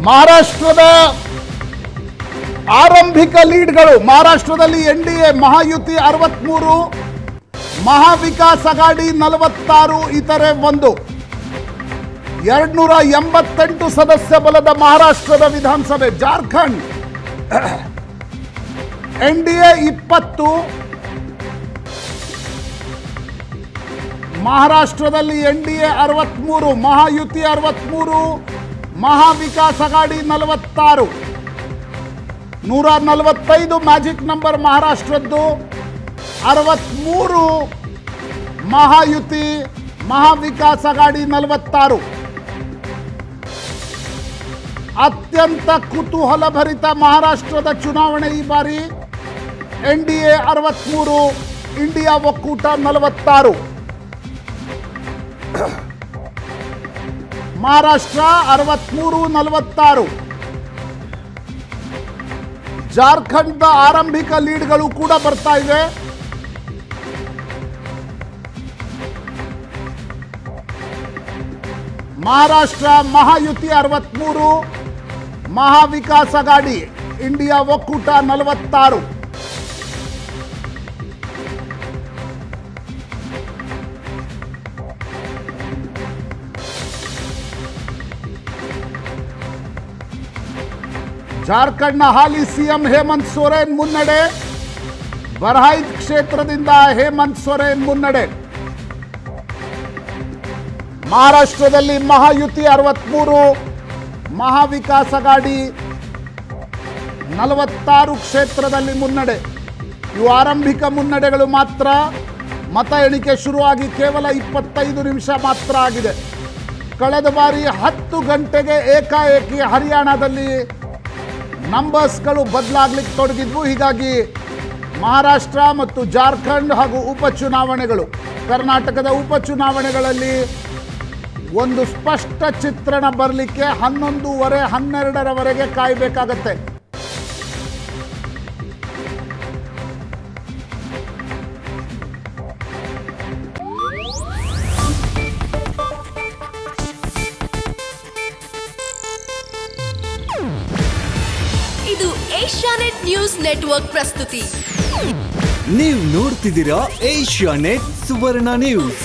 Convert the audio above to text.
ಮಹಾರಾಷ್ಟ್ರದ ಆರಂಭಿಕ ಲೀಡ್ಗಳು. ಮಹಾರಾಷ್ಟ್ರದಲ್ಲಿ ಎನ್ಡಿಎ ಮಹಾಯುತಿ 63, ಮಹಾವಿಕಾಸ್ ಅಘಾಡಿ 46, ಇತರೆ 1. 288 ಸದಸ್ಯ ಬಲದ ಮಹಾರಾಷ್ಟ್ರದ ವಿಧಾನಸಭೆ. ಜಾರ್ಖಂಡ್ ಎನ್ಡಿಎ 20, ಮಹಾರಾಷ್ಟ್ರದಲ್ಲಿ NDA 63, Mahayuti 63, Maha Vikas Aghadi 46. 145 magic number ಮಹಾರಾಷ್ಟ್ರದ್ದು, 63 ಮಹಾಯುತಿ, ಮಹಾವಿಕಾಸ್ ಅಘಾಡಿ 46. ಅತ್ಯಂತ ಕುತೂಹಲಭರಿತ ಮಹಾರಾಷ್ಟ್ರದ ಚುನಾವಣೆ ಈ ಬಾರಿ. ಎನ್ಡಿಎ 63, ಇಂಡಿಯಾ ಒಕ್ಕೂಟ 46. ಮಹಾರಾಷ್ಟ್ರ 63, 46. ಜಾರ್ಖಂಡ್ದ ಆರಂಭಿಕ ಲೀಡ್ಗಳು ಕೂಡ ಬರ್ತಾ ಇವೆ. ಮಹಾರಾಷ್ಟ್ರ ಮಹಾಯುತಿ 63, ಮಹಾವಿಕಾಸ್ ಅಘಾಡಿ, ಇಂಡಿಯಾ ಒಕ್ಕೂಟ 46. ಜಾರ್ಖಂಡ್ನ ಹಾಲಿ ಸಿಎಂ ಹೇಮಂತ್ ಸೊರೇನ್ ಮುನ್ನಡೆ. ಬರಹೈತ್ ಕ್ಷೇತ್ರದಿಂದ ಹೇಮಂತ್ ಸೊರೇನ್ ಮುನ್ನಡೆ. ಮಹಾರಾಷ್ಟ್ರದಲ್ಲಿ ಮಹಾಯುತಿ 63, ಮಹಾವಿಕಾಸ್ ಅಘಾಡಿ 46 ಕ್ಷೇತ್ರದಲ್ಲಿ ಮುನ್ನಡೆ. ಇವು ಆರಂಭಿಕ ಮುನ್ನಡೆಗಳು ಮಾತ್ರ. ಮತ ಎಣಿಕೆ ಶುರುವಾಗಿ ಕೇವಲ 25 ನಿಮಿಷ ಮಾತ್ರ ಆಗಿದೆ. ಕಳೆದ ಬಾರಿ 10 ಗಂಟೆಗೆ ಏಕಾಏಕಿ ಹರಿಯಾಣದಲ್ಲಿ ನಂಬರ್ಸ್ಗಳು ಬದಲಾಗ್ಲಿಕ್ಕೆ ತೊಡಗಿದ್ವು. ಹೀಗಾಗಿ ಮಹಾರಾಷ್ಟ್ರ ಮತ್ತು ಜಾರ್ಖಂಡ್ ಹಾಗೂ ಉಪಚುನಾವಣೆಗಳು, ಕರ್ನಾಟಕದ ಉಪಚುನಾವಣೆಗಳಲ್ಲಿ ಒಂದು ಸ್ಪಷ್ಟ ಚಿತ್ರಣ ಬರಲಿಕ್ಕೆ 11:30, 12ರವರೆಗೆ ಕಾಯಬೇಕಾಗತ್ತೆ. ಇದು ಏಷ್ಯಾನೆಟ್ ನ್ಯೂಸ್ ನೆಟ್ವರ್ಕ್ ಪ್ರಸ್ತುತಿ. ನೀವು ನೋಡ್ತಿದ್ದೀರಾ ಏಷ್ಯಾನೆಟ್ ಸುವರ್ಣ ನ್ಯೂಸ್.